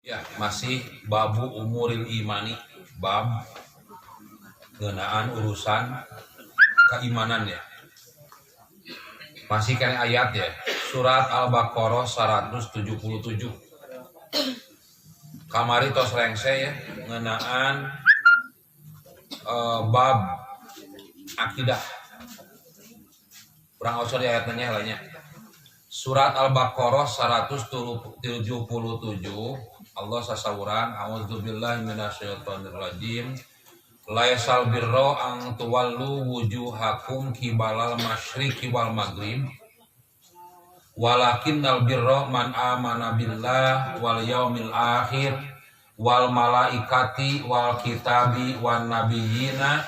Ya, masih babu umuril imani, bab ngeunaan urusan keimanan ya. Masih kan ayat ya. Surat Al-Baqarah 177. Kamari tos rengse ya ngeunaan bab akidah. Kurang usah di ayatnya lainnya. Surat Al-Baqarah 177. Allah sasawuran a'udzubillahi minasyaitonirrajim. Laisal birra an tuwallu wujuhakum kibalal masyriqi wal maghrib walakinnal birra man amana billah wal yaumil akhir wal malaikati wal kitabi wan nabiyina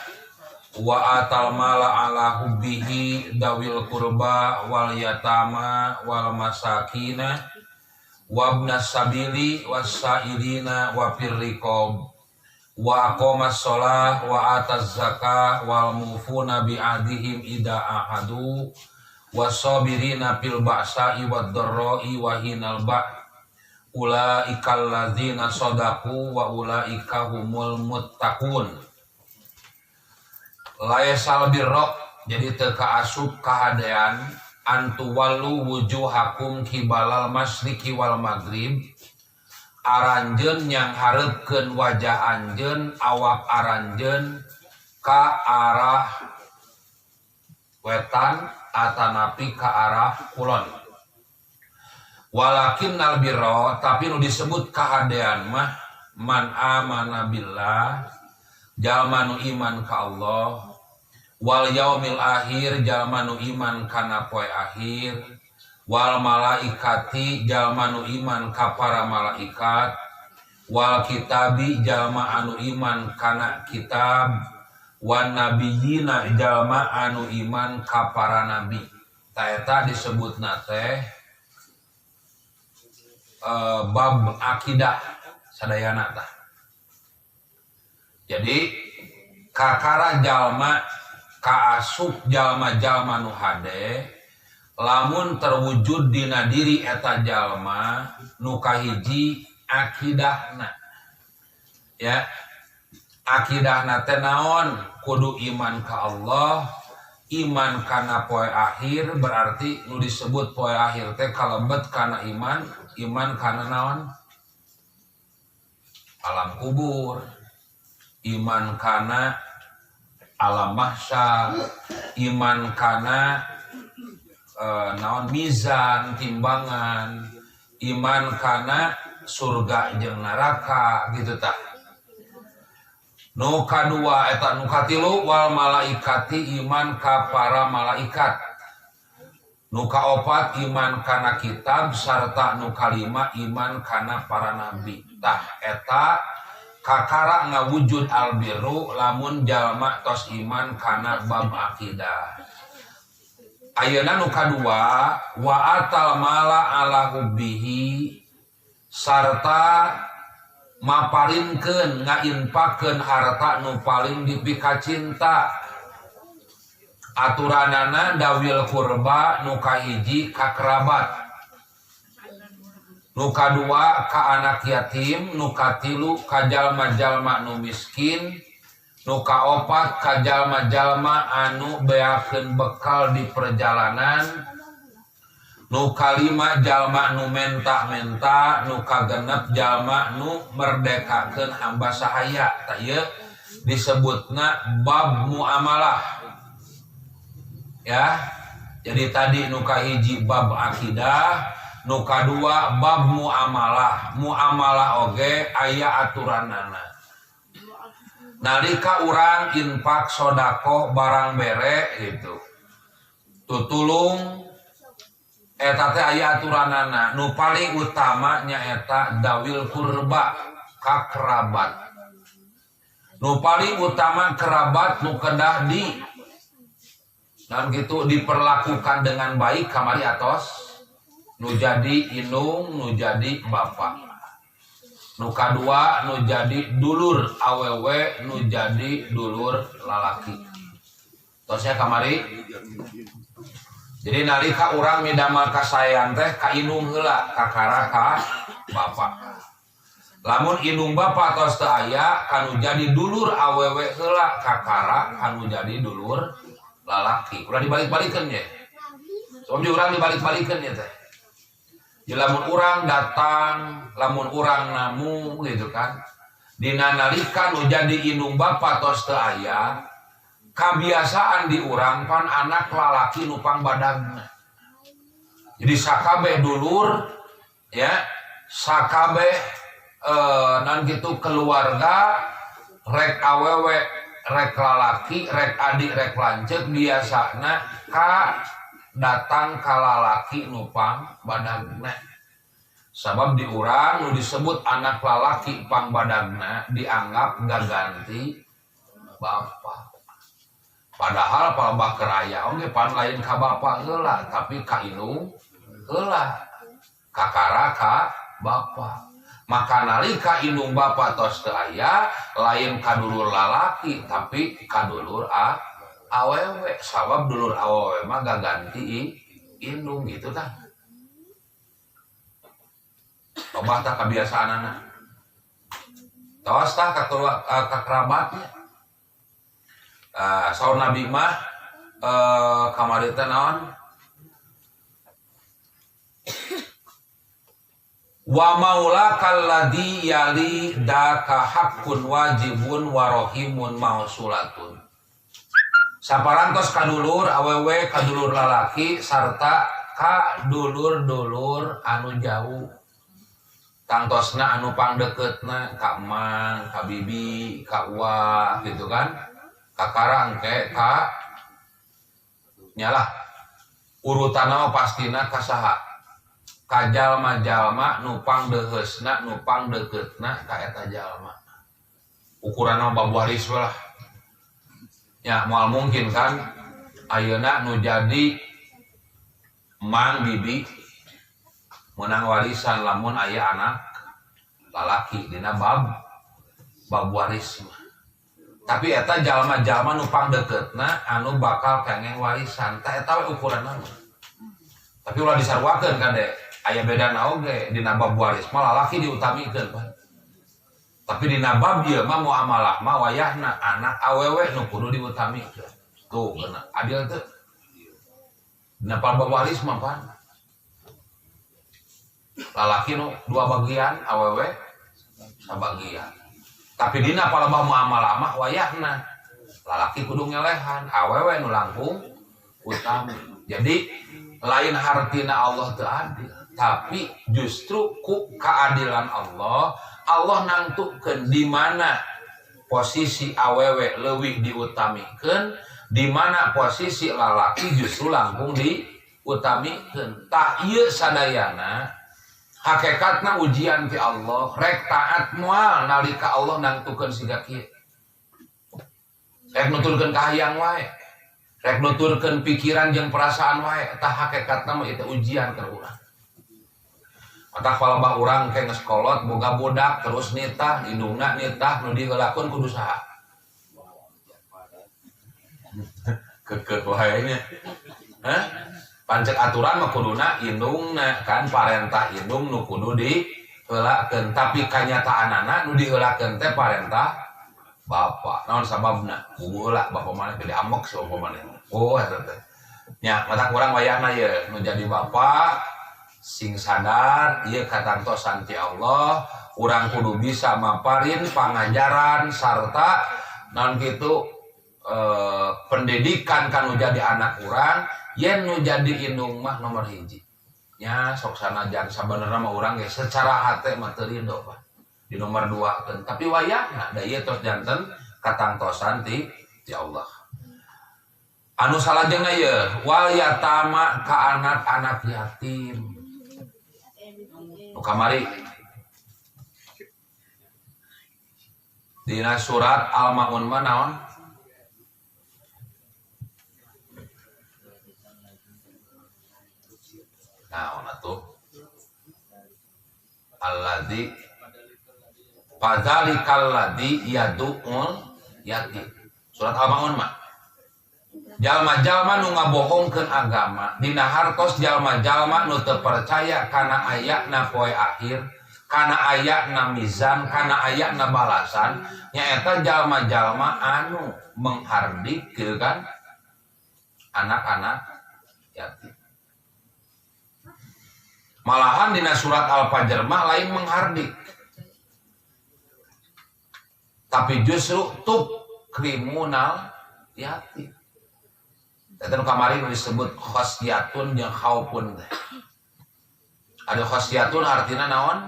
wa atal mala ala hubbihi dawil qurba wal yatama wal masakina wabnas sabili wasailina wa firriqab wa aqamas shalah wa ataz zakah wal mufuna bi ahdihim ida ahadu wasabirina fil ba'sa'i wad dharra'i wa hinal ba' ulaikal ladzina shadaqu wa ulaika humul muttaqun. Laisal birra jadi teu kaasup kahadean antu wallu wujuhakum kibalal masyriqi wal maghrib aranjeun yang hareupeun wajah anjeun awak aranjeun ka arah wetan atanapi ka arah kulon. Walakinnal birra tapi nu disebut kahadean mah man amana billah jalma nu iman ka Allah wal yaumil akhir jalma nu iman kana poe akhir wal malaikati jalma nu iman ka para malaikat wal kitabi jalma anu iman kana kitab wan nabiyina jalma anu iman ka para nabi. Ta eta disebutna teh bab akidah sadayana tah. Jadi kakara jalma kaasup jalma-jalma nu hade lamun terwujud dina diri eta jalma nu kahiji akidahna ya. Akidahna teh naon? Kudu iman ka Allah, iman kana poe akhir. Berarti nu disebut poe akhir teh kalebet kana iman, iman kana naon? Alam kubur, iman kana alam mahsyar, iman kana naon mizan timbangan, iman kana surga jeung neraka gitu tah. Nu kadua eta nu katilu wal malaikati iman ka para malaikat. Nu kaopat iman kana kitab sarta nu kalima iman kana para nabi. Tah eta kakara ngawujud albirru lamun jalma tos iman kana bab akidah. Ayeuna nu kadua wa atal mala ala hubbihi sarta maparinkeun ngainpakeun harta nu paling dipika cinta. Aturanana dawil kurba nu kahiji ka kerabat, nu kadua ka anak yatim, nu katilu ka jalma-jalma nu miskin, nu kaopat ka jalma-jalma anu beakeun bekal di perjalanan, nu kalima jalma nu menta-menta, nu kagenep jalma nu merdekakeun hamba sahaya. Tah ieu disebutna bab muamalah. Ya. Jadi tadi nu kahiji bab akidah, nu kadua bab muamalah. Muamalah oge aya aturanana. Nalika urang infak sodako barang bere gitu, tutulung eta teh aya aturanana. Nu paling utama nyaeta dawil kurba ka kerabat. Nu paling utama kerabat nu kedah di dan gitu diperlakukan dengan baik kamari atos nu jadi indung, nu jadi bapak. Nu kadua nu jadi dulur awewe, nu jadi dulur lalaki. Tosnya kamari. Jadi nalika urang midamel kasayan teh ka indung heula, kakara ka bapak. Lamun indung bapa tos teu aya kanu jadi dulur awewe heula kakara kanu jadi dulur lalaki. Ulah dibalik-balikeun ye. Soalnya urang dibalik-balikeun ya teh. Jadi lamun urang datang, lamun urang namu gitu kan. Dina nalika nu jadi indung bapa tos teu aya, kabiasaan di urang pan anak lalaki nupang badagna. Jadi sakabeh dulur ya, sakabeh nan gitu keluarga rek awewe rek lalaki rek adik rek lanceuk biasana ka datang ka lalaki nupang badagna. Sabab di urang nu disebut anak lalaki pang badagna dianggap gaganti bapa. Padahal palebah keraya oge pan lain ka bapa heula tapi ka indung heula kakara ka bapa. Maka nalika indung bapa tos teu aya lain kadulur lalaki tapi kadulur awewe sabab dulur awewe mah gaganti indung gitu tah. Loba tah kebiasaanana. Tos tah ka kerabatnya. Saur Nabi mah kamari teh naon? Wa maula kalladhi yali daka haqqun wajibun wa rahimun mausulatun. Saparantos kadulur awewe kadulur lalaki sarta ka dulur-dulur anu jauh. Tangtosna anu pangdeketna ka emang, ka bibi, ka uwa gitu kan. Kakarang ke ka nyalah urutanna pastina ka saha? Ka jalma-jalma nupang deheusna nupang deketna ka eta jalma. Ukuranna babuaris we lah. Ya moal mungkin kan ayeuna nu jadi mang bibi menang warisan lamun aya anak lalaki dina babuaris. Tapi eta jalma-jalma nupang deketna anu bakal kengeng warisan tah eta we ukuranna. Tapi ulah disarwakeun kan deh. Aya beda oge dina bab waris mah lalaki diutamikeun pan. Tapi dina bab ieu mah muamalah mah wayahna anak awewe nu kudu diutamikeun. Tuh bener adil teu. Dina bab waris mah pan. Lalaki nu dua bagian, awewe sabagian. Tapi dina palebah muamalah mah wayahna lalaki kudu ngelehan, awewe nu langkung utami. Jadi lain hartina Allah teu adil. Tapi justru ku keadilan Allah nangtukeun di mana posisi awewe leuwih diutamikeun, di mana posisi lalaki justru langkung diutamikeun. Tah ieu sadayana hakikatna ujian ti Allah, rek taat moal nalika Allah nangtukeun siga kieu. Rek nuturkeun kahayang wae, rek nuturkeun pikiran jeung perasaan wae, tah hakikatna mah itu ujian keur urang. Mata palebah urang ke ngeskolot boga bodak terus nitah indungna nitah nu diheulakeun kudu saha? Kekeh wae nya. Hah? Pancek aturan mah kuduna indungna kan parentah indung nu kudu diheulakeun tapi kanyataanana nu diheulakeun teh parentah bapa. Naon sababna? Heula bapa maneh teh diambek si bapa maneh. Oh eta teh. Nya mata urang wayahna ye nu jadi bapa sing sadar ieu katantosan ti Allah, urang kudu bisa maparin pangajaran sarta naon kitu pendidikan kanu jadi anak urang yen nu jadi indung mah nomor hiji. Nya sok sanajan sabenerna mah urang ge secara hate mah teu ridho Pak. Di nomor 2 keun, tapi wayahna da ieu tos janten katangtosan ti Allah. Anu salajengna ieu wal yatama ka anak-anak yatim. Kamari dina surat Al-Maun mah naon? Naon atuh? Alladzi fadzalikal ladzi yad'ul yatim. Surat Al-Maun mah jalma-jalma nu ngabohongkeun agama dina hartos jalma-jalma nu teu percaya kana ayatna poe akhir kana ayatna mizan, kana ayatna balasan, nyaeta jalma-jalma anu menghardik gitu kan anak-anak yatim. Malahan dina surat Al-Fajr mah lain menghardik, tapi justru kriminal yatim. Dan kemarin disebut khosyatun yang khaufun. Ada khosyatun artinya naon?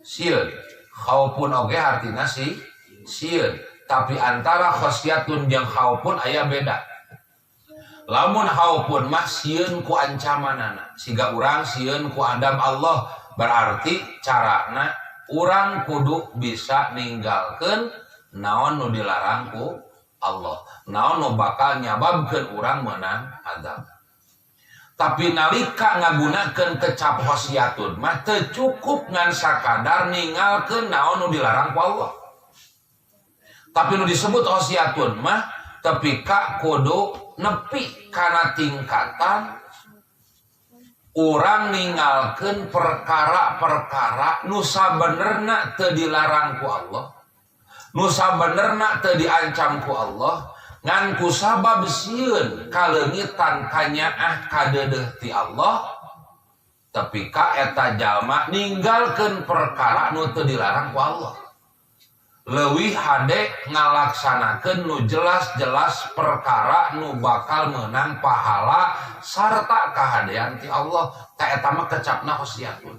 Sil. Khaufun oge artinya sil. Tapi antara khosyatun yang khaufun aya beda. Lamun khaufun mah sieun ku ancamanana. Siga urang sieun ku adab Allah, berarti carana urang kudu bisa ninggalkeun naon nu dilarang ku Allah, naon nu bakal nyababkeun urang meunang adab. Tapi nalika ngagunakeun kecap khosyatun mah teu cukup ngan sakadar ninggalkeun naon nu dilarang ku Allah. Tapi nu disebut khosyatun mah tepi ka kudu nepi kana tingkatan urang ninggalkeun perkara-perkara nu sabenerna teu dilarang ku Allah, nu sabenerna teu diancam ku Allah, ngan ku sabab sieun kaleungitan kanyaah kadeudeuh ti Allah, tapi ka eta jalma ninggalkeun perkara nu teu dilarang ku Allah. Leuwih hade ngalaksanakeun nu jelas-jelas perkara nu bakal meunang pahala sarta kahadean ti Allah. Ta eta mah kecapna khosyatun.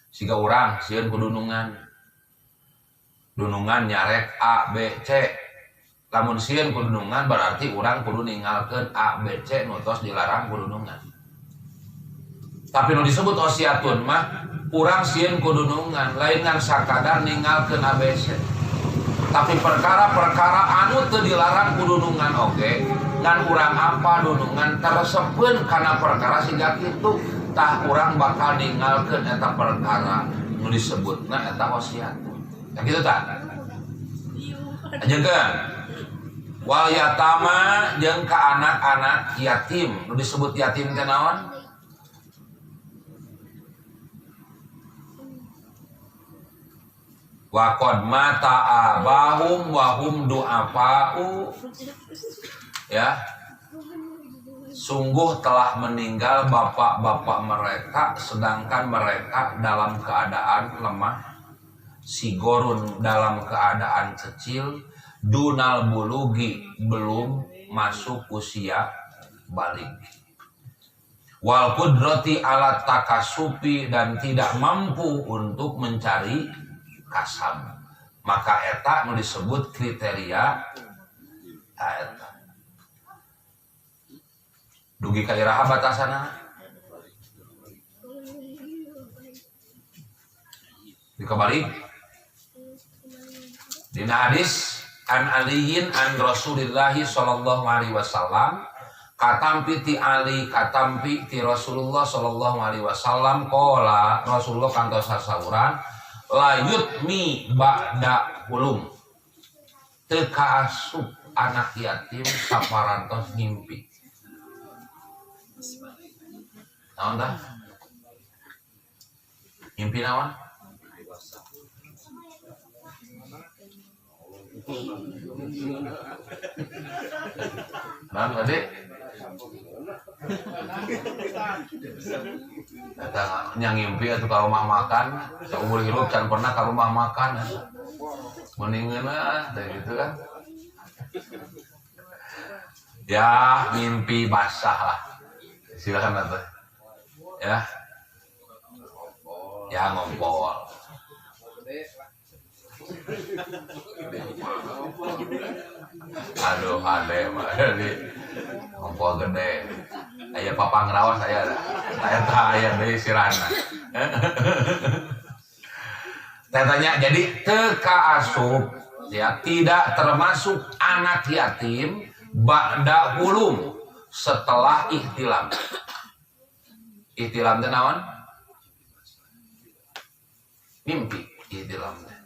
Siga urang sieun ku dunungan nyarek A, B, C. Lamun sieun ku dunungan berarti urang kudu ninggalkeun A, B, C nu tos dilarang ku dunungan. Tapi nu disebut khosyatun mah urang sieun ku dunungan lain ngan sakadar ninggalkeun ABC. Tapi perkara-perkara anu teu dilarang ku dunungan oge ngan urang apa dunungan teresepeun kana perkara siga kitu, tah urang bakal ninggalkeun eta perkara nu disebutna eta khosyatun. Ya kitu tah. Ajeungkeun wal yatama jeung ka anak-anak yatim. Nu disebut yatim teh naon? Wa qad mata abahum wa hum du'afa'u, ya, sungguh telah meninggal bapak-bapak mereka sedangkan mereka dalam keadaan lemah, sigorun dalam keadaan kecil, dunal bulugi belum masuk usia balik, wal qudrati ala takasupi dan tidak mampu untuk mencari kasab. Maka eta nu disebut kriteria eta. Dugi ka iraha batasana? Dikabari dina hadis an aliyin an Rasulillah sallallahu alaihi wasallam, katampi ti Ali katampi ti Rasulullah sallallahu alaihi wasallam, qala Rasulullah kantos sasauran, layut mi ba'da hulum, teu kaasup anak yatim saparantos ngimpi. Naon tah? Ngimpi naon? Naon tadi? Eta nya ngimpi atuh ka rumah makan, saumur hirup can pernah ka rumah makan. Mendingeuna teh gitu kan. Ya, mimpi basah lah. Silakan atuh. Ya. Ya ngompol. Aduh, ade mah ngompol gede. Aya papang rawas aya aya deui sirana. Tanya jadi teu kaasup, ya, tidak termasuk anak yatim ba'da hulum, setelah ihtilam. Ihtilam teh naon? Mimpi ihtilam teh.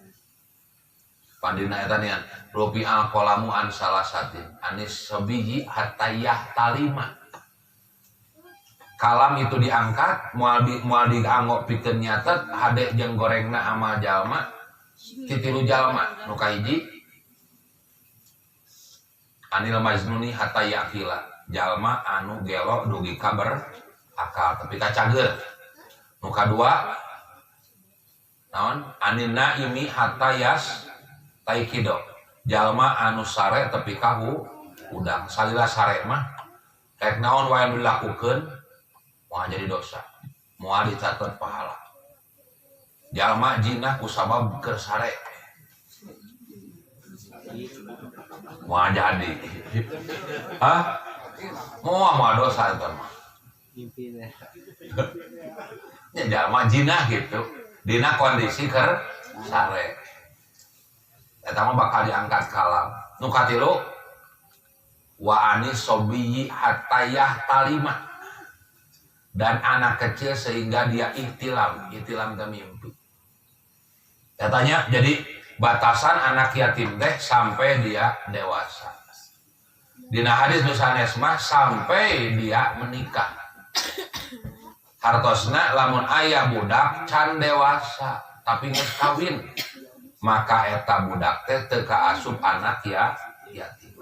Pandina eta nian rupi al-qalamu an salasatin anis sabiji hatta yahtalima. kalam itu diangkat moal dianggap pikeun nyatet hade jeung gorengna ama jalma titilu jalma nu kahiji anil majnuni hatta yaqila jalma anu gelo dugi kaber akal tapi kacager. Nu kadua naon anin naimi hatta yas taikido jalma anu sare tapi kahu udang salila sare mah rek naon wae dilakukeun moal jadi dosa moal dicatet pahala jalma jinah ku sabab keur sare moal jadi moal dosa itu mah ya jalma jinah gitu dina kondisi keur sare eta mah bakal diangkat kalam. Nu katilu wa anis sobiyi hatta yahtalima dan anak kecil sehingga dia ihtilam teh mimpi. Katanya jadi batasan anak yatim teh sampai dia dewasa. Dina hadis nu sanes mah sampai dia menikah. Hartosna lamun aya budak can dewasa tapi geus kawin maka eta budak teh teu kaasup anak yatim.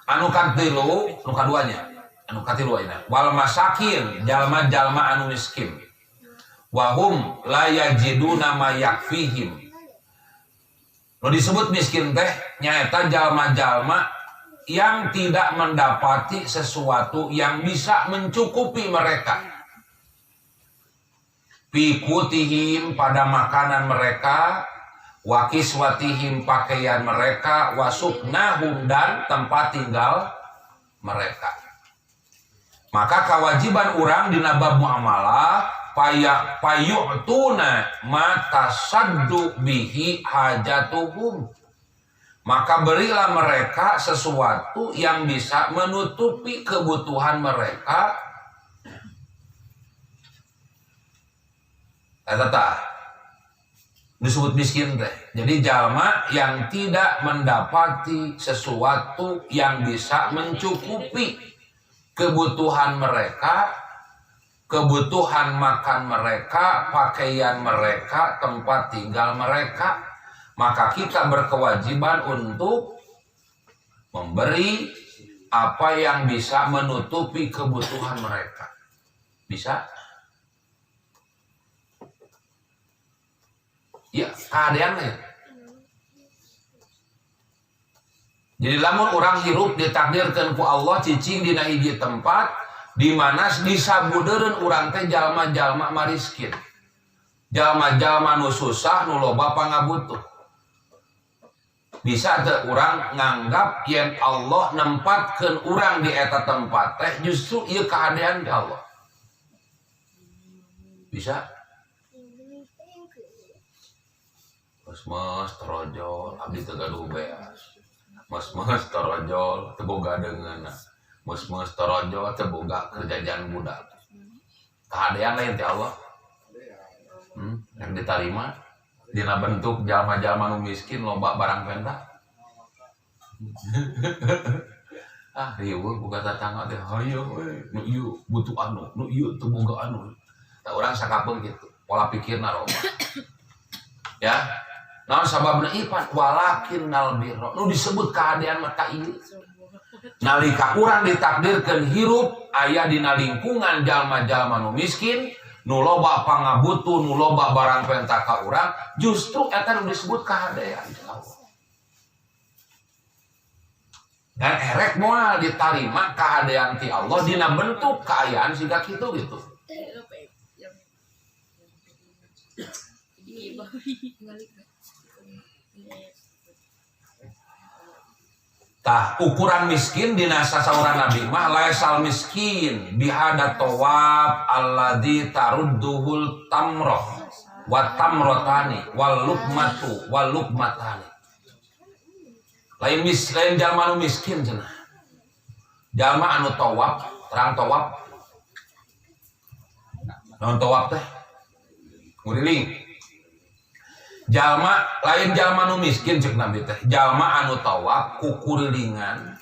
Anu katilu nu kaduanya anu katilu ayeuna wal masakin jalma-jalma anu miskin wahum la yajiduna ma yakfihim. Nu disebut miskin teh nyaeta jalma-jalma yang tidak mendapati sesuatu yang bisa mencukupi mereka. Pikutihim pada makanan mereka, wakiswatihim pakaian mereka, wasuknahum dan tempat tinggal mereka. Maka kewajiban orang dina bab muamalah payu'tuna mata saddu bihi hajatuhum. Maka berilah mereka sesuatu yang bisa menutupi kebutuhan mereka. Eta disebut miskin teh. Jadi jalma yang tidak mendapati sesuatu yang bisa mencukupi kebutuhan mereka, kebutuhan makan mereka, pakaian mereka, tempat tinggal mereka, maka kita berkewajiban untuk memberi apa yang bisa menutupi kebutuhan mereka. Bisa? Ya, keadaannya. Jadi lamun orang hirup ditakdirkan ku Allah cicing dina hiji tempat di mana disabudeureun urang teh jalma-jalma mariskin. Jalma-jalma nu susah nu loba pangabutuh. Bisa teu urang nganggap yen Allah nempatkeun urang di eta tempat teh justru ieu keadaan di Allah. Bisa? Mas terojol abdi teu gaduh beas. Mas terojol teu boga deungeunna. Mas terojol teu boga kerjaan budak. Keadaan lain ti Allah. Yang diterima dina bentuk jalma-jalma nu miskin loba barang penta. Riweuh boga tatangga teh hayo we nu ieu butuh anu, nu ieu teu boga anu. Tah urang sakapeung kitu, pola pikirna loba. Ya. Naon sababna ipan walakin nal birra nu disebut keadaan mata ieu nalika urang ditakdirkeun hirup aya dina lingkungan jalma-jalma nu miskin nu loba pangabutuh nu loba barang penta ka urang justru eta nu disebut keadaan Allah dan erek moal ditarima keadaan ti Allah dina bentuk kaayaan siga kitu gitu. Tah ukuran miskin dina sasaurang nabi mah laisal miskin bihada tawab alladzi tarudduhul tamroh wa tamrotani wal luqmatani. Lain jalma nu miskin cenah. Jalma anu tawab, terang tawab. Naon tawab teh? Nguriling. Jalma lain jalma nu miskin cek nabi teh jalma anu tawab ku kurilingan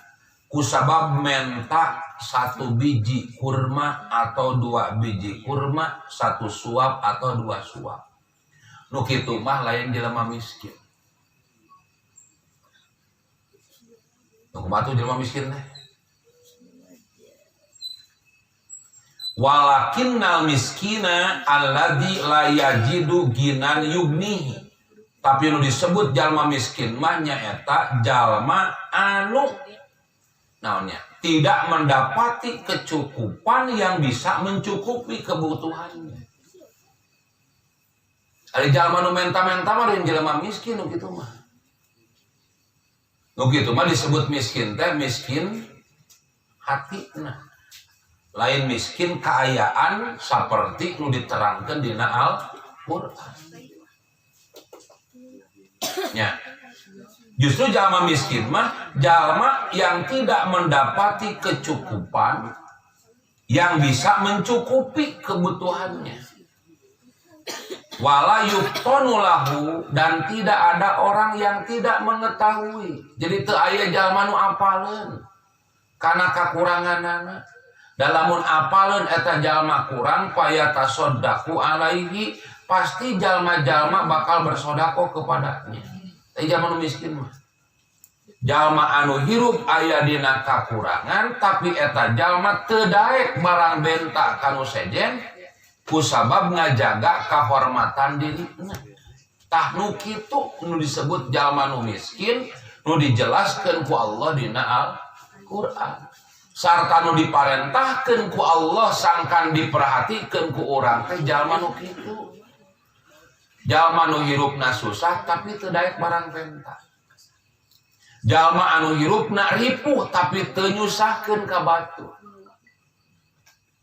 kusabab menta 1 biji kurma atau 2 biji kurma, 1 suap atau 2 suap. Nu kitu mah lain jelema miskin. Nu kumaha tuh jelema miskin teh? Walakinnal miskina alladzi la yajidu ginan yugnihi. Tapi nu disebut jalma miskin mah nyaeta jalma anu naonnya tidak mendapati kecukupan yang bisa mencukupi kebutuhannya. Ari jalma nu menta-menta mah lain jalma miskin nu kitu mah. Nu kitu mah disebut miskin teh miskin hatina. Lain miskin kaayaan seperti nu diterangkeun dina Al-Qur'an. Ya. Justru jalma miskin mah jalma yang tidak mendapati kecukupan yang bisa mencukupi kebutuhannya. Wala yuftanu lahu, dan tidak ada orang yang tidak mengetahui. Jadi teu aya jalma nu apaleun kana kakuranganana. Dalamun apaleun eta jalma kurang payatasodaku alaihi, pasti jalma-jalma bakal bersodako kepadanya. Tapi jalma nu miskin mah jalma anu hirup aya dina kakurangan, tapi eta jalma teu daek barang benta kanu sejen kusabab ngajaga kahormatan dirina. Tah nu kitu nu disebut jalma nu miskin, nu dijelaskeun ku Allah dina Al-Qur'an. Sarta nu diparentahkeun ku Allah sangkan diperhatikeun ku urang teh jalma nu kitu. Jalma nu hirupna susah tapi teu daek barang benta. Jalma anu hirupna ripuh tapi teu nyusahkeun ka batu.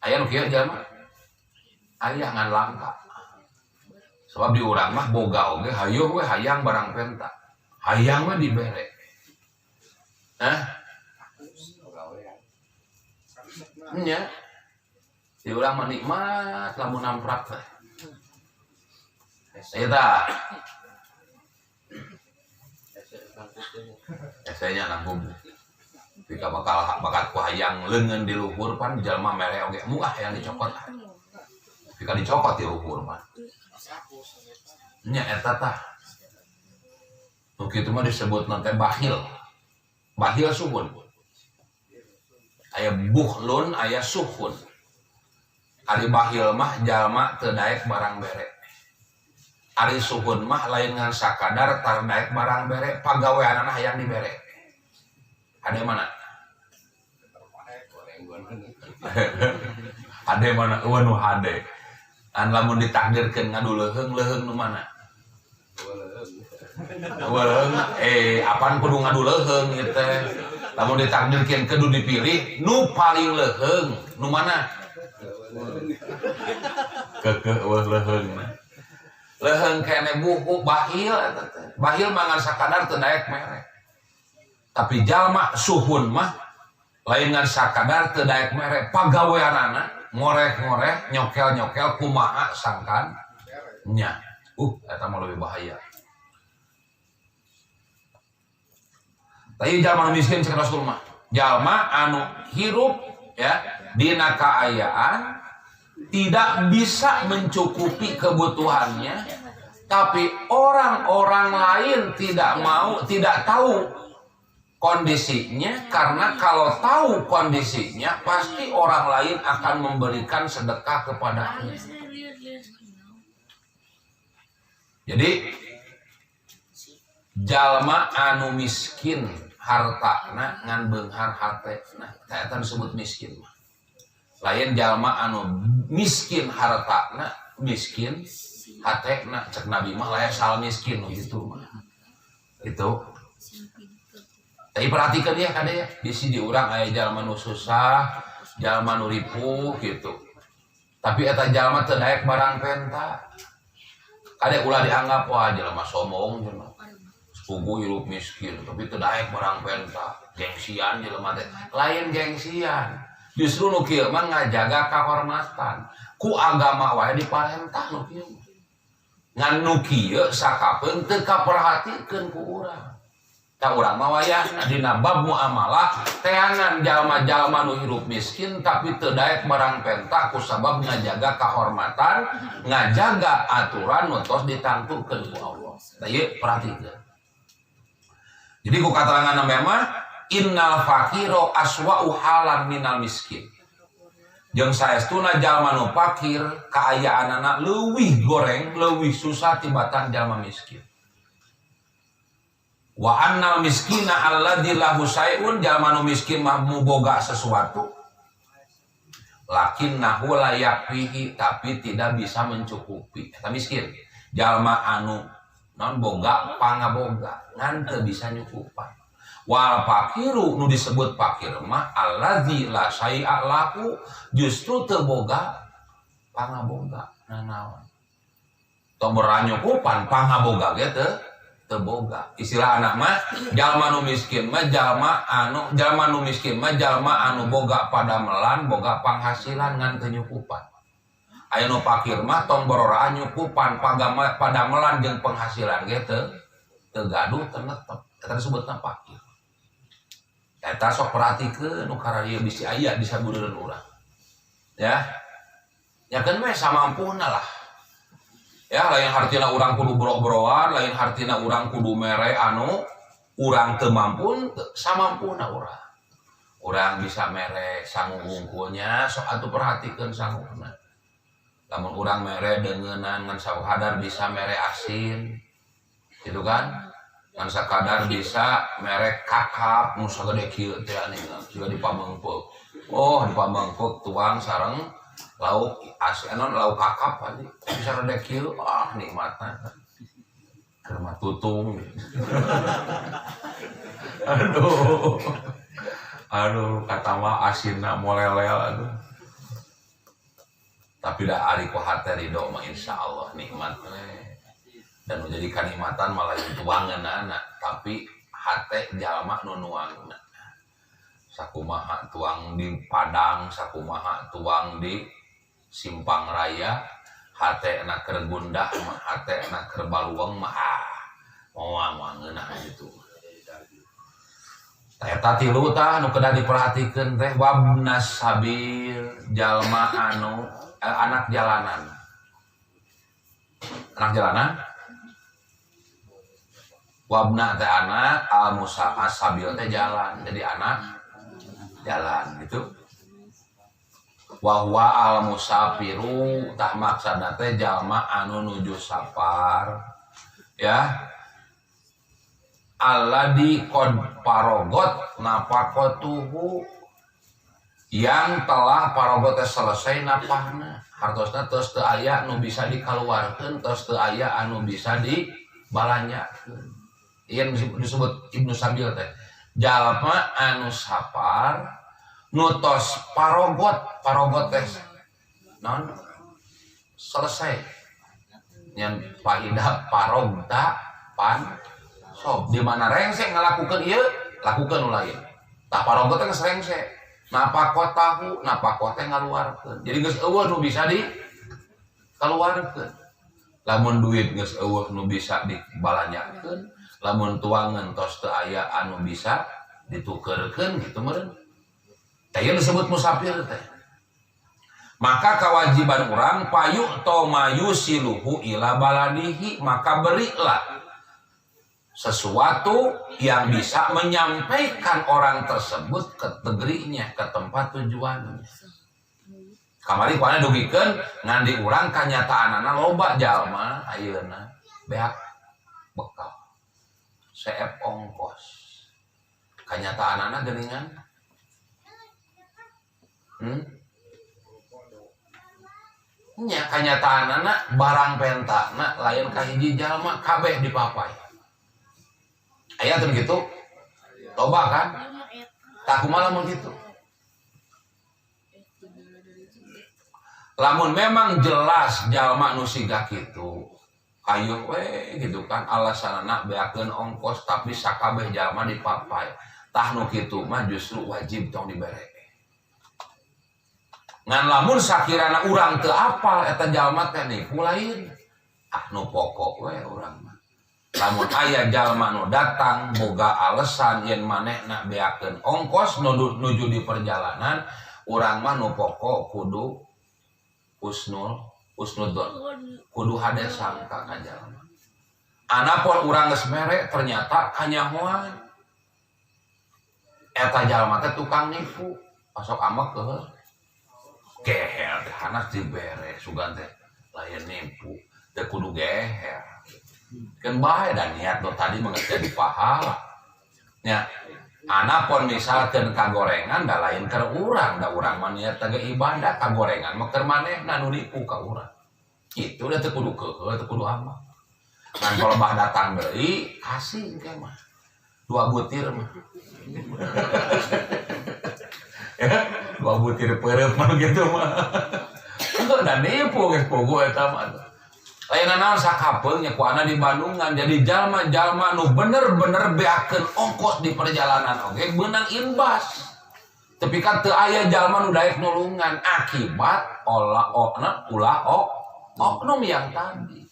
Aya nu kieu jalma? Aya ngan langka. Sebab di urang mah boga oge hayo we hayang barang penta. Hayang mah dibere. Nya. Di urang mah nikmat lamun namprak teh. Eta. Esenya nanggung. Jika bakat ku hayang leungeun di luhur pan jalma mere oge muah yang dicokot. Jika dicokot di luhur mah. Nya eta tah. Nu kitu mah disebut teh bakhil. Bakhil suhun. Aya bukhlun, aya suhun. Ari bakhil mah jalma teu daek barang bere. Ari suhun mah lain ngan sakadar tar daek barang bere, pagaweanana hayang dibere. Ade mana? Ade mana? Eueuh nu hade. An lamun ditakdirkeun ngadu leuheung nu mana? Leuheung. Apaan kudu ngadu leuheung ieu teh? Lamun ditakdirkeun kudu dipilih nu paling leuheung, nu mana? Keukeuh eueuh leuheung. Leuheung kene buku bakhil eta teh. Bakhil mah ngan sakadar teu daek mere. Tapi jalma suhun mah lain ngan sakadar teu daek mere, pagaweanana ngoreh-ngoreh, nyokel-nyokel kumaha sangkan nya. Eta mah leuwih bahaya. Tapi jalma miskin cek Rasul mah jalma anu hirup ya dina kaayaan tidak bisa mencukupi kebutuhannya, tapi orang-orang lain tidak tahu kondisinya, karena kalau tahu kondisinya pasti orang lain akan memberikan sedekah kepadanya. Jadi jalma anu miskin hartana ngan beunghar hatena, eta disebut miskin. Lain jalma anu miskin hartana, miskin hatena, cek Nabi mah layak sal miskin gitu mah. Itu. Tapi perhatikan ya kade ya, di sini urang aya jalma nu susah, jalma nu ripuh gitu. Tapi eta jalma teu daek barang penta. Kade ulah dianggap wah jalma sombong cenah. Sepugu hirup miskin, tapi teu daek barang penta. Gengsian jelema teh. Lain gengsian. Justru nu kieu mah ngajaga kahormatan. Ku agama wae diparentah nu kieu. Ngan nu kieu sakapeung teu kaperhatikeun ku urang. tak urang mah wayah dina bab muamalah teangan jalma-jalma nu hirup miskin tapi teu daek barang penta kusabab ngajaga kahormatan ngajaga aturan nu tos ditangtukeun ku Allah. Tah ieu perhatikeun. Jadi ku katerangan mah innal fakiro aswa'u halan minal miskin. Jeung saestuna jalma nu fakir kaayaanana leuwih goreng, leuwih susah tibatan jalma miskin. Wa annal miskina alladzi lahu sayun, jalma nu miskin mah boga sesuatu. Lakinnahu la yakfihi, tapi tidak bisa mencukupi. Eta miskin. Jalma anu non boga pangaboga, ngan teu bisa nyukupan. Wal fakiru nu disebut fakir mah alladzi la syai'a lahu, justru teu boga pangaboga nanaon. Tong beranyukupan pangaboga ge teu boga. Istilah anak mah jalma nu miskin mah jalma nu miskin mah jalma anu boga pada melan, boga penghasilan ngan teu nyukupan. Aya nu fakir mah tong borora nyukupan pada melan jeung penghasilan ge teu gaduh teu netep. Eta disebutna fakir. Eta sok perhatikeun nu kararieu bisi aya di sabureun urang. Ya. Yakeun we samampuna lah. Ya, lain hartina urang kudu boro-boroan, lain hartina urang kudu mere anu urang teu mampu, samampuna urang. Urang bisa mere sangu hungkulnya, sok atuh perhatikeun sanguna. Lamun urang mere deungeunnan ngan sakadar bisa mere asin. Gitu kan? Ngan sakadar bisa mere kakap nu sagede kieu teh juga dipamengpeuk. Oh, dipamengpeuk tuang sareng lauk asin lauk kakap tadi. Bisa rada kieu, nikmatna. Keur mah tutung. Aduh, kata mah asinna molelel aduh. Tapi dah ari ku hate ridho mah insyaallah nikmat we. Dan menjadi kanikmatan malah tuangeunana, tapi hate jalma nu nuangna. Sakumaha tuang di Padang, sakumaha tuang di Simpang Raya, hatena keur gundah mah, hatena keur balueng mah moal ngeunah gitu. Eta tilu tah nu kedah diperhatikeun teh wabnas sabil, jalma anu anak jalanan. Anak jalanan wabna teh anak, al-musabil teh jalan, jadi anak jalan gitu. Wahwa al-musafiru tah maksana teh jalma anu nuju safar, ya. Alladzi qad parogot napakotuhu, yang telah parogot teh selesai napahna, hartosna tos teu aya nu bisa dikaluarkeun, tos teu aya anu bisa dibalanyakeun. Yang disebut Ibnu Sabil teh jalma anu safar nutos parogot teh non selesai yang faidah parogta pan sob di mana rengsek ngalakukeun ieu lakukeun nu lain tah parogot teh geus rengsek napakot teh ngaluarkeun jadi geus eueuh nu bisa di kaluarkeun lamun duit geus eueuh nu bisa dibalanyakeun lamun tuangan tos teu aya anu bisa ditukerkeun gitu meureun. Teh disebut musafir teh. Maka kewajiban urang payu to mayusiluhu ila baladihi, maka berilah sesuatu yang bisa menyampaikan orang tersebut ke negerinya, ke tempat tujuannya. Kamari kuana dugikeun ngan di urang kanyataanana loba jalma ayeuna beak bekal. CF ongkos kanyataanana geuningan nya kanyataanana barang pentana lain ka hiji jalma kabeh dipapai aya teh kitu loba kan tak kumaha lamun kitu lamun memang jelas jalma nu siga kitu ayo we gitu kan alasanana beakeun ongkos tapi sakabeh jalma dipapai tah nu kitu mah justru wajib tong dibere ngan lamun sakirana urang teu apal eta jalma teh nipu lain nu pokok we urang mah lamun aya jalma nu datang boga alasan yen manehna beakeun ongkos nuju di perjalanan, urang mah nu pokok kudu usnudon, kudu hade sangka ka jalma. Anapun urang geus mere ternyata kanyahoan, eta jalma teh tukang nipu, pasok amek geher teh hanas dibere sugan teh lain nipu teh kudu geher. Kan bae dan niat lo tadi mengerti pahala nya. Anapun misalkan kagorengan da lain keur urang, da urang mah niat teh ibadah, kagorengan mah keur manehna nu nipu ka urang. Kitu da teu kudu keuheuh, teu kudu amal. Ngan kalau bah datang deui kasih engke mah 2 butir mah. 2 butir peureup mah gitu mah. Engko da nipu geus pogo eta mah. Lainna naon sakapeung nya ku ana di Bandungan, jadi jalma-jalma nu bener-bener beakeun ongkos di perjalanan oge beunang imbas. Tapi kan teu aya jalma nu daek nulungan akibat oknum yang tadi.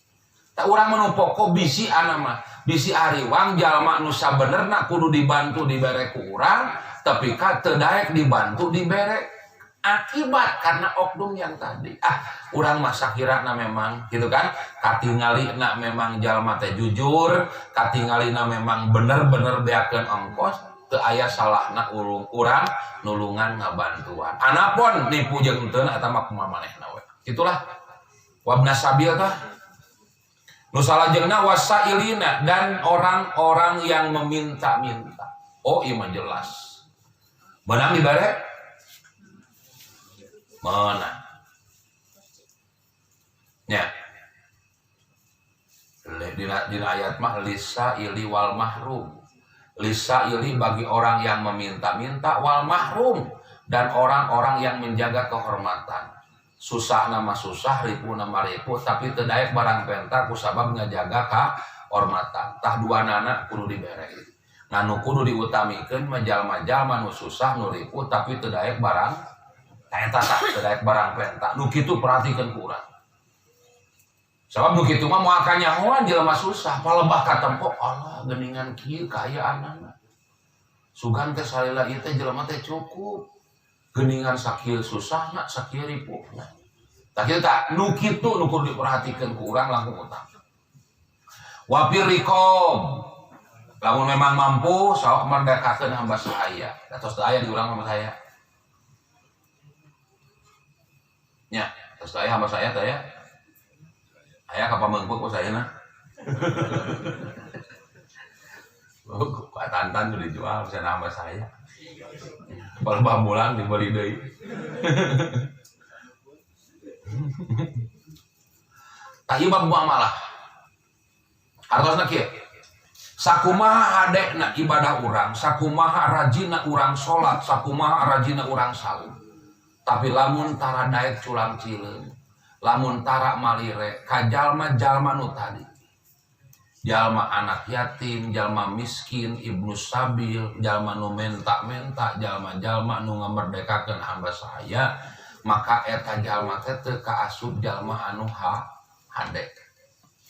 Tak urang mah nu pokok bisi ana mah, bisi ariwang jalma nu sabenerna kudu dibantu dibere ku urang, tapi kan teu daek dibantu dibere akibat karena oknum yang tadi. Urang mah sakirana memang gitu kan, katingalina memang jalma teh jujur, katingalina memang bener-bener beakeun ongkos, teu aya salahna urang nulungan ngabantuan. Anapun nipu jeung teu eta mah kumaha manehna we. Itulah wabna sabil tah. Nu salajengna wasailina, dan orang-orang yang meminta-minta. Oh ieu mah jelas. Beunang dibere mana? Ya. Dina ayat mah lisa ili wal mahrum. Lisa ili bagi orang yang meminta-minta, wal mahrum, dan orang-orang yang menjaga kehormatan. Susah nama susah, ripu nama ripu, tapi teu daek barang penta kusabab ngajaga kehormatan. Tah duanana kudu dibere. Nganu kudu diutamikeun mah jalma-jalma nu susah nu ripu tapi teu daek barang eta teu daek barang penta. Nu kitu perhatikeun ku urang. Sabab nu kitu mah moal kanyahoan jelema susah, palebah katempo Allah geuningan kieu kaayaanana. Sugan teh salila ieu teh jelema teh cukup. Geuningan sakieu susahna, sakieu ripuna. Tah kitu tah nu kitu nu kudu diperhatikeun ku urang langkung utama. Wa firriqab, lamun memang mampu sok merdekakeun hamba sahaya. Datos teu aya di urang hamba sahaya. Nya, datos teu aya hamba sahaya teh ya. Aya ka pameungpeuk ku sayana. Pak Tantan udah dijual bisa hamba saya. Kalau bamulang dibeli deui. Tah ieu bab muamalah. Hartosna kieu. Sakumaha hadena ibadah urang, sakumaha rajina urang salat, sakumaha rajina urang saum. Tapi lamun tara daek culang cileun, lamun tara malire ka jalma-jalma nu tadi. Jalma anak yatim, jalma miskin, ibnu sabil, jalma nu menta-menta, jalma-jalma nu ngamerdekakeun hamba sahaya, maka eta jalma teh teu kaasup jalma anu hade.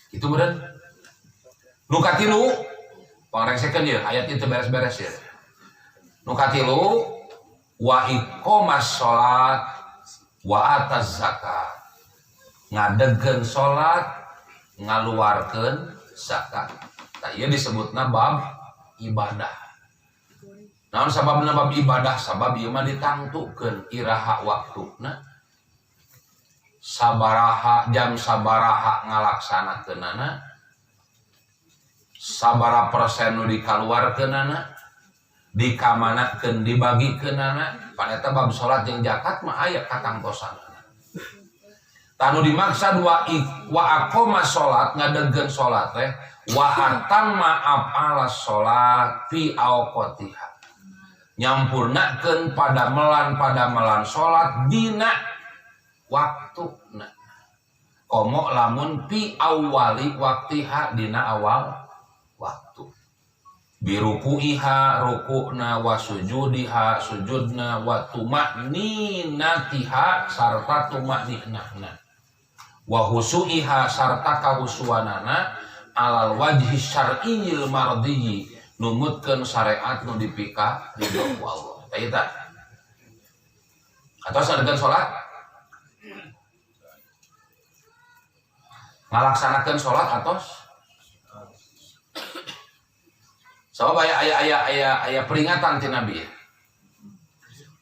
Itu beureun. Nu katilu, pangresekeun ieu ayat itu beres-beres ya. Nu katilu wa iqomas sholat wa ataz zakat. Ngadegkeun sholat, ngaluarkeun zakat. Nah, ieu disebutna bab ibadah. Naon sababna bab ibadah? Sabab ieu mah ditangtukeun iraha waktuna. Sabaraha jam sabaraha ngalaksanakeunana. Sabaraha persen nu dikaluarkeunana, dikamanakeun dibagikeunana. Paneta bab salat jeung zakat mah aya katangtosanna. Tanu dimaksud wa aqoma sholat ngadegkeun sholat teh wa antamma afala sholat fi awqatiha, nyampurnakeun pada melan sholat dina waktuna. Komo lamun fi awali waktiha dina awal waktu. Birukuiha rukuna wa sujudiha sujudna wa tumakninatiha sarta tumakninahna. Wa husuiha sarta kahusuanana alal wajhi syar'iyil mardiyyi numutkeun syariat nu dipika ridho ku Allah. Eta atau sadegan salat ngalaksanakeun salat atos sabab aya peringatan ti Nabi.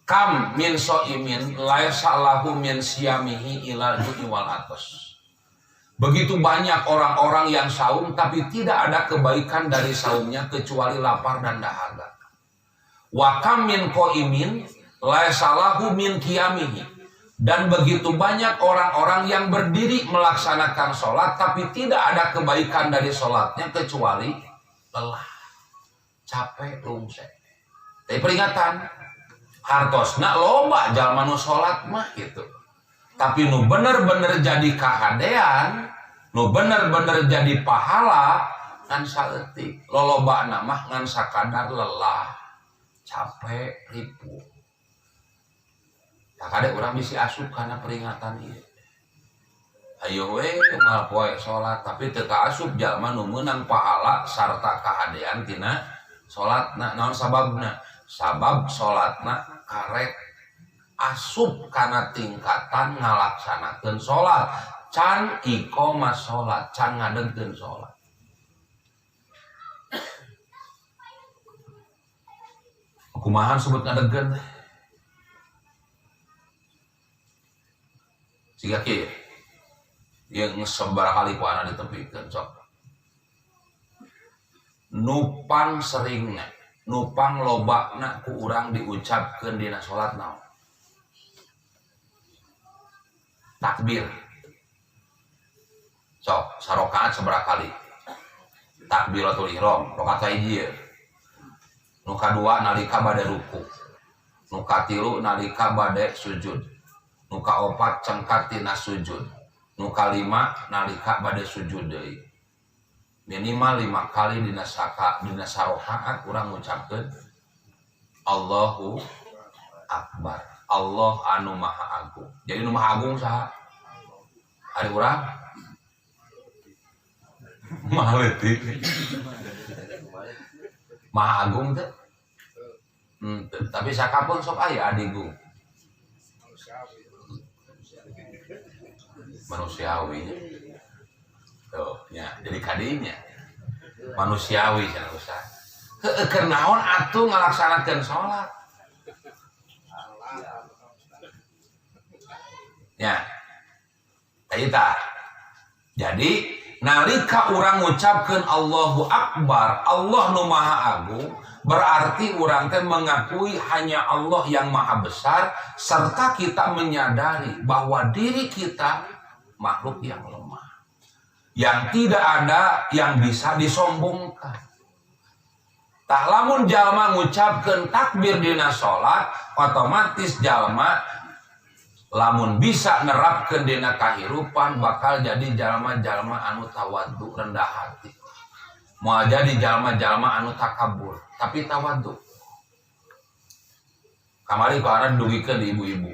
Kam min so'imin laisa lahu min siyamihi ila ju'i wal atos. Begitu banyak orang-orang yang saum tapi tidak ada kebaikan dari saumnya kecuali lapar dan dahaga. Wa kam min qaimin laisa lahu min qiyamihi. Dan begitu banyak orang-orang yang berdiri melaksanakan sholat tapi tidak ada kebaikan dari sholatnya kecuali lelah, capek, lungsek. Tapi peringatan hartosna loba jalma nu sholat mah gitu. Tapi nu bener-bener jadi kahadean, nu bener-bener jadi pahala ngan saeutik. Lolobana mah ngan sakadar lelah, capek, ripuh. Tak ada orang bisa asup karena peringatan ieu. Ayo we mal poe salat tapi teu kaasup jalma nu meunang pahala sarta kahadean tina salatna. Naon sababna? Sabab salatna karek asup kana tingkatan ngalaksanakeun salat, can iqomah salat, can ngadegkeun salat. Kumaha sebut ngadegkeun? Siga kieu. Yang sabaraha kali ku ana ditempikeun sok. Nupang seringna, nupang lobana ku urang diucapkeun dina salat naon? Takbir. Sok, sarokaat sabaraha kali? Takbiratul ihram, rakaat hiji. Nu kadua nalika bade ruku. Nu katilu nalika bade sujud. Nu kaopat cengkat tina sujud. Nu kalima nalika bade sujud deui. Minimal 5 kali dina sarokaat urang ngucapkeun Allahu Akbar. Allah anu maha agung. Jadi nu maha agung saha? Ari urang? Maha leutik. Maha agung teh? Tapi sakapun sok aya adigung. Manusiawi. Tuh, ya, jadi kadinya manusiawi cenah Ustaz. Heueuh keur naon atuh ngalaksanakeun salat? Ya. Eta. Jadi nalika urang ngucapkeun Allahu Akbar, Allah nu maha agung, berarti urang teh mengakui hanya Allah yang maha besar serta kita menyadari bahwa diri kita makhluk yang lemah. Yang tidak ada yang bisa disombongkan. Tah lamun jalma ngucapkeun takbir dina salat, otomatis jalma lamun bisa nerapkeun dina kahirupan bakal jadi jalma-jalma anu tawadhu, rendah hati. Moal jadi jalma-jalma anu takabur, tapi tawadhu. Kamari ku aran dugikeun ibu-ibu.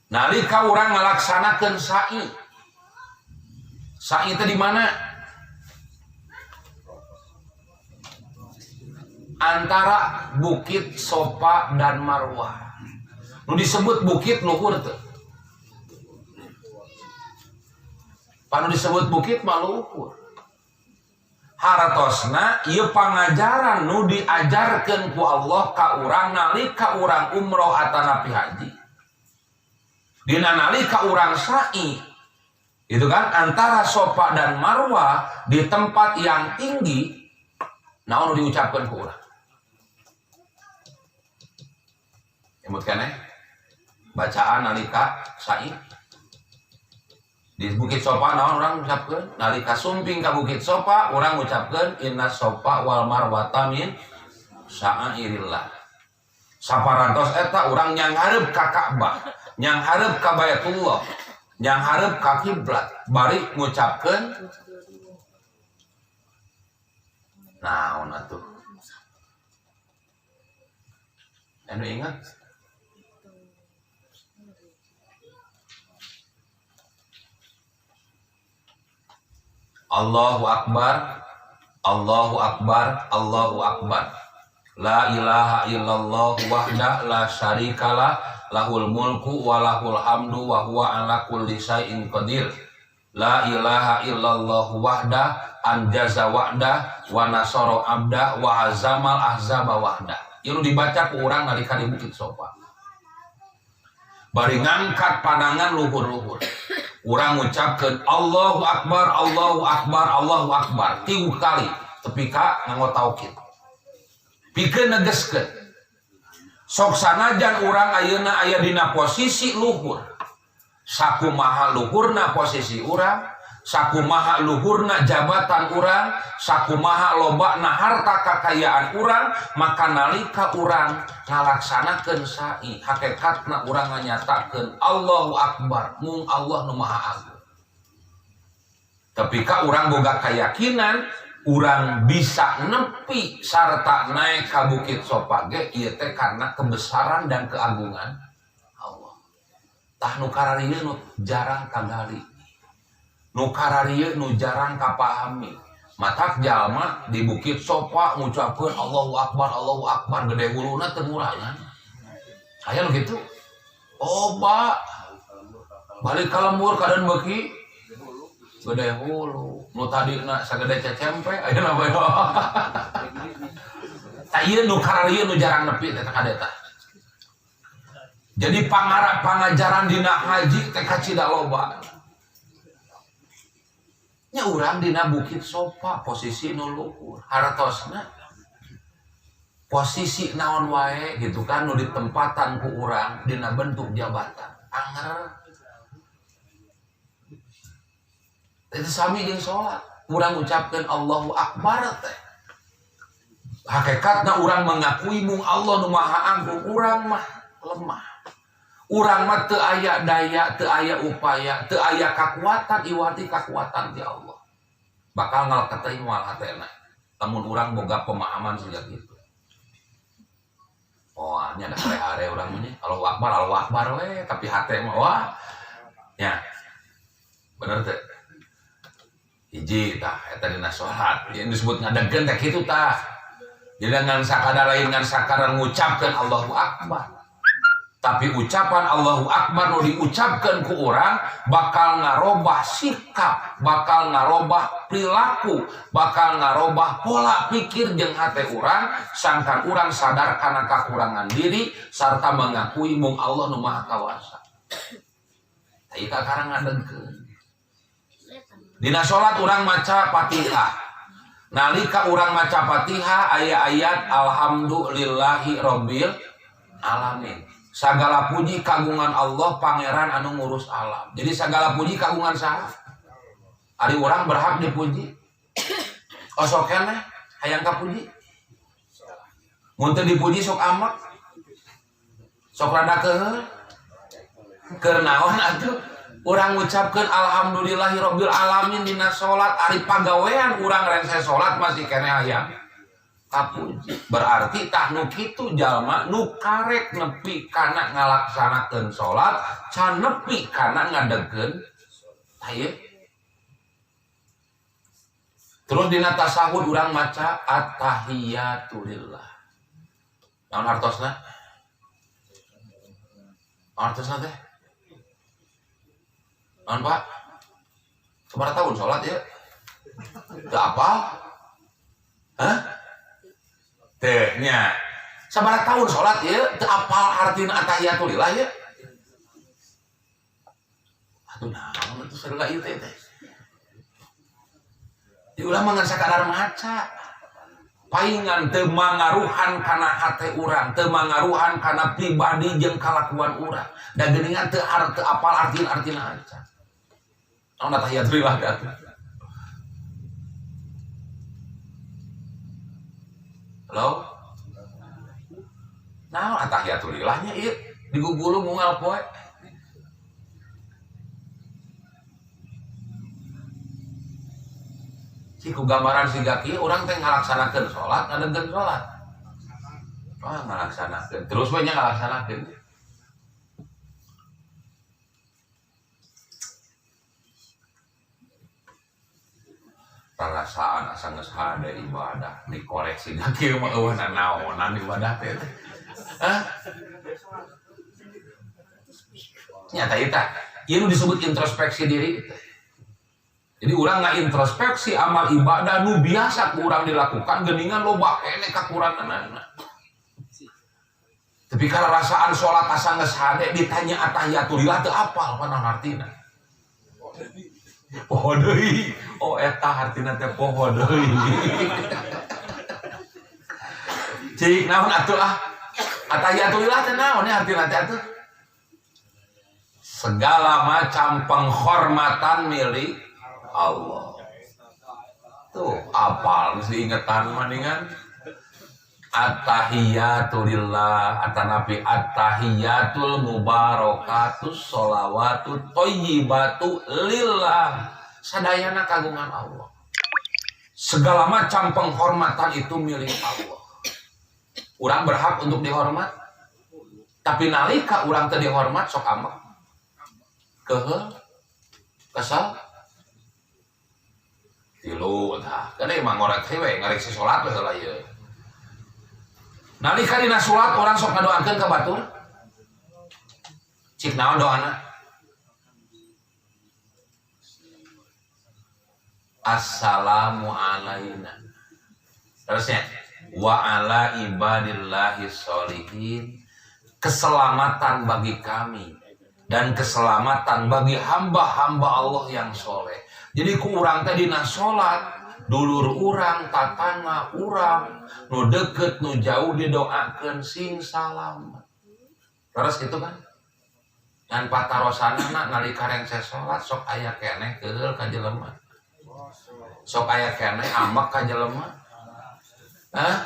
Nalika urang ngalaksanakeun sa'i. Sa'i itu di mana? Antara Bukit Sofa dan Marwah. Nu disebut bukit luhur teh. Panu disebut bukit mah luhur. Haratosna ieu pangajaran nu diajarkeun ku Allah ka urang nalika urang umroh atanapi haji. Dina nalika urang sa'i itu kan antara Sofa dan Marwah di tempat yang tinggi, naon diucapkeun ku urang? Emut keneh bacaan nalika sa'i di Bukit Sofa naon urang ngucapkeun? Nalika sumping ka Bukit Sofa urang ngucapkeun inna Sofa wal Marwata min sya'airillah. Saparantos eta urang nyanghareup ka Ka'bah, nyanghareup ka Baitullah, nyanghareup ka kiblat, bari ngucapkeun naon atuh? Anu ingat? Allahu Akbar, Allahu Akbar, Allahu Akbar. La ilaha illallah wahda la syarikalah, lahul mulku wa lahul hamdu wa huwa ala kulli syai'in qadir. La ilaha illallah wahda anjaza wahda wa nasara abda wa azamal ahzaba wahda. Ieu dibaca ku urang nalika di Bukit Sopa. Bari ngangkat pandangan luhur-luhur. Urang ngucapkeun Allahu Akbar, Allahu Akbar, Allahu Akbar 3 kali. Tepi ka nganggo tauhid. Pikeun negeskeun. Sok sanajan urang ayeuna aya dina posisi luhur. Sakumaha luhurna posisi urang, sakumaha luhurna jabatan urang, sakumaha lobana harta kakayaan urang, maka nalika urang ngalaksanakeun sai, hakikatna urang nganyatakeun Allahu Akbar, mung Allah nu Maha Agung. Tapi ka urang boga keyakinan urang bisa nepi sarta naik ka Bukit Sopa ge ieu teh karena kebesaran dan keagungan Allah. Tah nu kararieu nu jarang kagali, nu kararieu nu jarang kapahami. Matak jalma di Bukit Sopa ngucapkeun Allahu Akbar, Allahu Akbar gede huluna teu murahnya. Aya nu kitu. Oh, Pak. Balik ka lembur kadan beuki gede hulu. Nu tadina sagede cecempe ayeuna bae. Tah ieu nu kararieu nu jarang nepi teh kadeta. Jadi pangajaran dina haji teh kacida loba. Nya urang dina Bukit Sopa posisi nu luhur, hartosna posisi naon wae gitu kan nu ditempatan ku urang dina bentuk jabatan. Anger. Itu sami jeung salat. Urang ucapkeun Allahu Akbar teh. Hakikatna urang mengakui mung Allah nu Maha Agung, urang mah lemah. Urang mah teu aya daya, teu aya upaya, teu aya kakuatan iwati kakuatan ti Allah. Bakal ngalakateuing moal hatena. Lamun urang boga pemahaman siga kitu. Oh, nya da hare-hare urang mah nya Allahu Akbar we, tapi hate mah wah. Nya. Bener teh. Hiji tah eta dina salat. Yang disebut ngadegkeun teh kitu tah. Jadi ngan sakada lain ngan sakaran ngucapkeun Allahu Akbar. Tapi ucapan Allahu Akbar nu diucapkeun ku urang bakal ngarobah sikap, bakal ngarobah perilaku, bakal ngarobah pola pikir jeung hate urang, sangkan urang sadar kana kakurangan diri sarta mengakui mung Allah nu Maha Kawasa. Tah ieu kakarang ngadengkeun. Dina salat urang maca Fatihah. Nalika urang maca Fatihah aya ayat alhamdulillahi rabbil alamin. Sagala puji kagungan Allah pangeran anu ngurus alam. Jadi sagala puji kagungan saha? Ari urang berhak dipuji. Oh sok keneh hayang kapuji. Mun teu dipuji sok amak. Sok rada keheul. Keur naon atuh? Urang ngucapkeun alhamdulillahirabbil alamin dina salat ari pagawean urang rengse salat masih keneh hayang kapuji. Berarti tah nu kitu jalma nu karek nepi kana ngalaksanakeun salat, can nepi kana ngadegkeun haye. Terus dina tasahud urang maca at-tahiyatu lillah. Naon artosna? Artosna teh? Naon Pak? Sabaraha tahun salat ya? Teu apal? Hah? Teh nya sabaraha tahun salat ieu teu apal artina at-tahiyatu lillah ya. Atuh naon atuh sarua ieu teh. Di ulah mah ngan sakadar maca. Paingan teu mangaruhan kana hate urang, teu mangaruhan kana pribadi jeung kalakuan urang. Da geuningan teu apal artina acan. Naon at-tahiyatu lillah atuh. Halo? Nah, at-tahiyatu lillahnya ieu digugulu moal poe. Ciku gambaran siga kieu urang teh ngalaksanakeun salat, ngadengkeun salat. Oh, ngalaksanakeun. Terus we nya ngalaksanakeun. perasaan asa geus hade ibadah dikoreksi da kieu mah eueuh naonan ibadah teh. Hah? Nyata eta ieu disebut introspeksi diri. Jadi urang introspeksi amal ibadah nu biasa ku urang dilakukan geuningan loba keneh kakuranganna. Tapi kalau rasaan sholat asa geus hade ditanya atahiyatulillah teu apal panaon artina. Poho deui. Oh eta artina teh poho deui. Cik naon atuh atahiyatulillah teh naon ya artina teh atuh? Segala macam penghormatan milik Allah. Tuh apal mesti ingetan mendingan at-tahiyatu lillah atanapi at-tahiyatul mubarakatus sholawatut thayyibatu lillah sadayana kagungan Allah. Segala macam penghormatan itu milik Allah. Urang berhak untuk dihormat. Tapi nalika urang teu dihormat sok ambek. Kesal tilu tah kana emang ngorek we ngariksi salat we heula ieu. Nalika dina salat urang sok ngadoakeun ka batur. Cik naon doana? Assalamu alaina. Terusnya wa ala ibadillahi sholihin. Keselamatan bagi kami dan keselamatan bagi hamba-hamba Allah yang soleh. Jadi ku urang teh dina salat, dulur urang, tatangga urang, nu deket nu jauh didoakeun sing salamet. Terus gitu kan? Dan patarosanana nalika rengse salat sok aya keneh keul ka jelema. Sok aya keneh ambek ka jelema. Hah?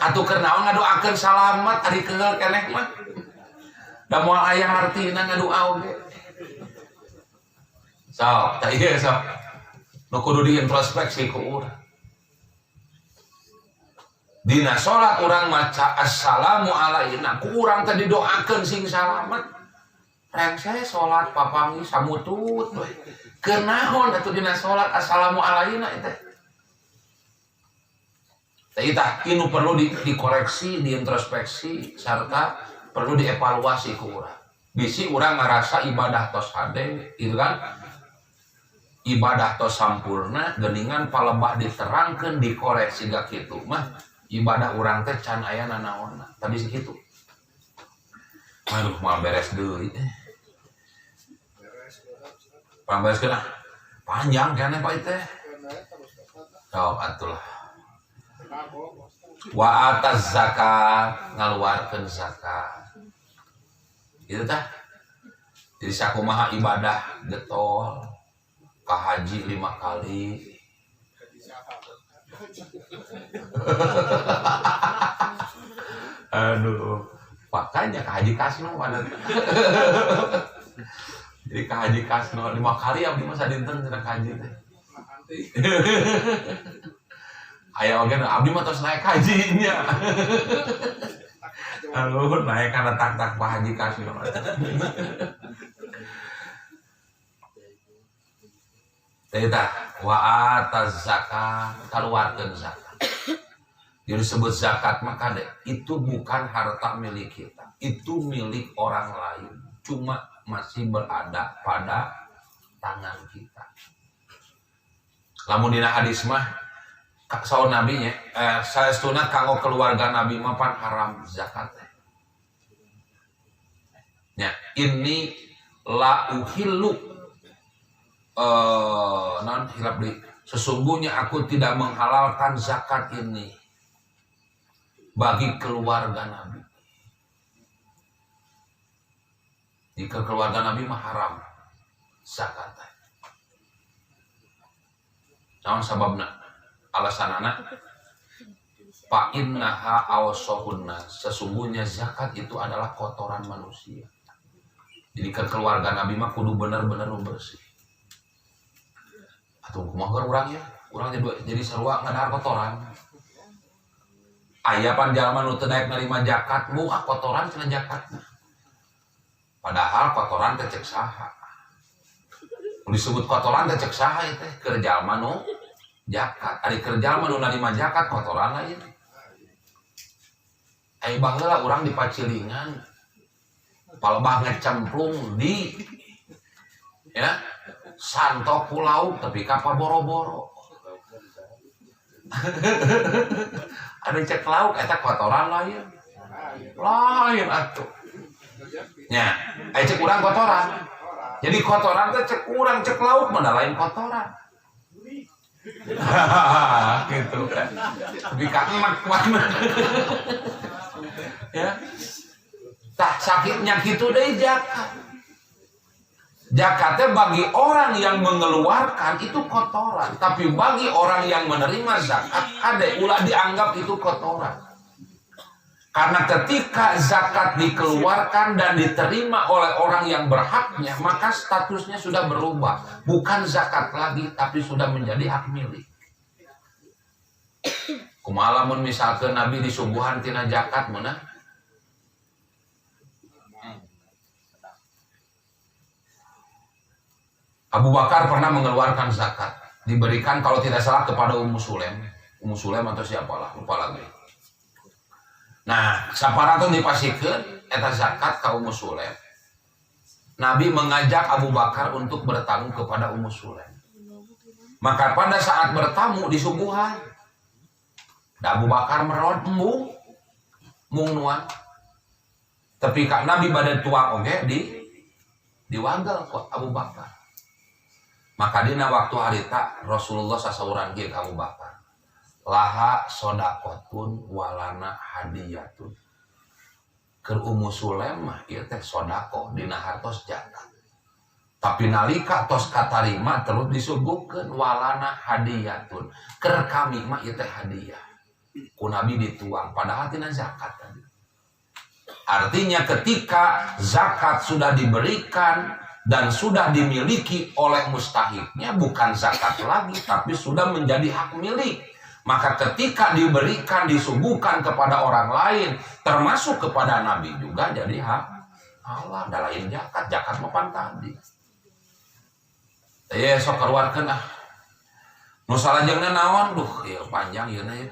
Atuh keur naon ngadoakeun salamet ari keul keneh mah? Da moal aya artina ngadoa oge. Sok, tah ieu sok. Nu kudu diintrospeksi ku urang. Dina salat urang maca assalamu alaina, ku urang teh didoakeun sing salamet. Rengse salat papangi samutut we. Keur naon atuh dina salat assalamu alaina teh? Tah itah inu perlu dikoreksi, diintrospeksi sarta perlu dievaluasi ku urang. Bisi urang ngarasa ibadah tos hade, gitu kan? Ibadah tos sampurna, geuningan palebah diterangkeun dikoreksi gak kitu mah ibadah urang teh can aya nanaonna. Tadi segitu. Aduh, mal beres deui. Pambereskeun ah. Panjang keneh Pak teh. Sok atulah. Wa ataz zakat, ngaluarkeun zakat. Gitu tah. Jadi sakumaha ibadah getol ka haji 5 kali. Aduh, makanya ka haji kasno mana. Jadi ka haji kasno 5 kali abdi mah sadinten cenah ka haji teh. Aya oge abdi mah tos naik haji nya. Aduh, naik kana tak-tak Pak Haji kasno. Teta wa ataz zakat, kaluarkeun zakat. Jadi disebut zakat maka itu bukan harta milik kita, itu milik orang lain, cuma masih berada pada tangan kita. Lamun dina hadis mah saur nabi nya saestuna kanggo keluarga nabi mah pan haram zakat. Ya, ini la uhillu hilap di sesungguhnya aku tidak menghalalkan zakat ini bagi keluarga Nabi. Jika keluarga Nabi mah haram zakat. Naon sababna? Alasanana fa innaha awsahunna, sesungguhnya zakat itu adalah kotoran manusia. Jadi ke keluarga Nabi mah kudu bener-bener bersih. Atuh kumaha urang ya? Urang jadi sarua ngadahar kotoran. Aya pan jalma nu teu daek narima zakat, muah kotoran cenah zakat. Padahal kotoran teh cek saha. Nu disebut kotoran teh cek saha teh keur jalma nu zakat. Ari kerja mah nu narima zakat kotoran lain. Ai baheula urang di Pacilingan palebah ngecemplung di ya santo pulau tapi kapal boro-boro. Ada cek lauk eta kotoran lain atuh. Nya, ai cek urang kotoran. Jadi kotoran teh cek urang cek lauk mana lain kotoran. Gitu kan. Tapi kaemak mana. Ya. Tah sakitnya gitu deh zakat. Zakatnya bagi orang yang mengeluarkan itu kotoran, tapi bagi orang yang menerima zakat ada ulah dianggap itu kotoran. Karena ketika zakat dikeluarkan dan diterima oleh orang yang berhaknya, maka statusnya sudah berubah, bukan zakat lagi, tapi sudah menjadi hak milik. Kumaha lamun misalkan Nabi disuguhan tina zakat meunah Abu Bakar pernah mengeluarkan zakat, diberikan kalau tidak salah kepada Ummu Sulaim atau siapalah, lupa lagi. Nah, saparantos dipasikeun eta zakat ka Ummu Sulaim. Nabi mengajak Abu Bakar untuk bertamu kepada Ummu Sulaim. Maka pada saat bertamu disuguhan, Abu Bakar merod mung nuan. Tapi kak Nabi badan tua oge diwanggal kok Abu Bakar. Maka dina waktu harita Rasulullah sasauran ge ka Abu Bakar. Laha sodakotun walana hadiyatun. Keur Ummu Sulaim mah ieu teh sodako dina hartos zakat. Tapi nalika tos katarima terus disuguhkeun walana hadiyatun. Keur kami mah ieu teh hadiah. Ku Nabi dituang padahal tina zakat tadi. Artinya ketika zakat sudah diberikan dan sudah dimiliki oleh mustahiknya, bukan zakat lagi tapi sudah menjadi hak milik. Maka ketika diberikan disuguhkan kepada orang lain termasuk kepada Nabi juga jadi hak Allah. Da lain zakat mapan tadi. Sok keluarkeun ah. Nu salajengna naon? Duh, ieu panjang ieu na ya.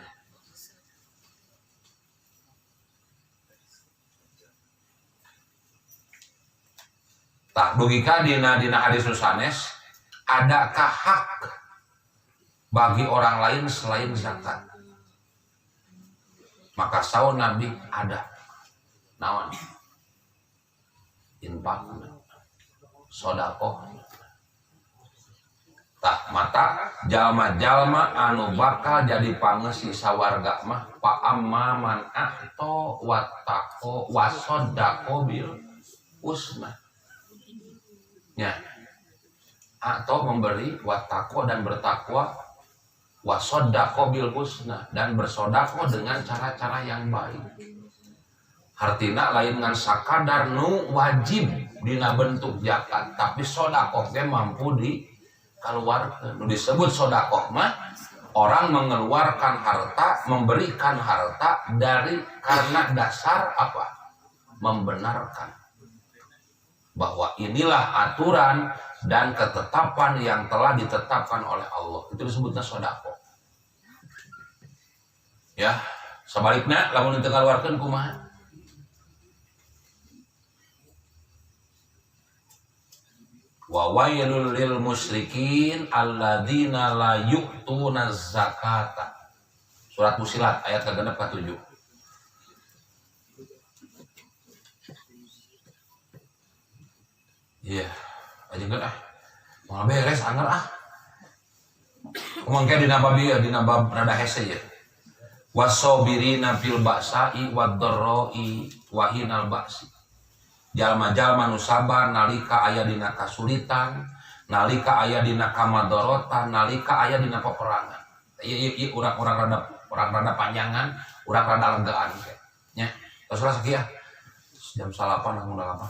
Tak dugika dina hadis sanes, adakah hak bagi orang lain selain zakat? Maka saur Nabi ada. Naon? Infak, sedekah. Tak mata jalma-jalma anu bakal jadi pangeusi sawarga mah fa amman a'to wattaqo wasodaqo bil husna. Ya, atau memberi wattaqo dan bertakwa, wasodaqo bil husna dan bersodaqo dengan cara-cara yang baik. Artina lain ngan sakadar nu wajib dina bentuk zakat, tapi sodaqo teh mampu dikeluarkeun. Nu disebut sodaqo mah orang mengeluarkan harta, memberikan harta dari karena dasar apa? Membenarkan bahwa inilah aturan dan ketetapan yang telah ditetapkan oleh Allah. Itu disebutnya sodako. Ya, sebaliknya lamun teu kaluarkeun kumaha? Wa wailul lil musyrikin alladzina la yu'tuna zakata. Surat Fussilat ayat ke-6 ke-7. Iya, aja enggak mau beres anger Ngomong dina babi ya, dina bab rada hese ya. Wasobirina fil ba'sa'i wad-dharra'i wa hinal ba'si. Jalma-jalma nu sabar nalika aya dina kasulitan, nalika aya dina kamadorotan, nalika aya dina peperangan. Ieu urang rada panjangan, urang rada legaan nya. Terus sakieu jam 8 apa?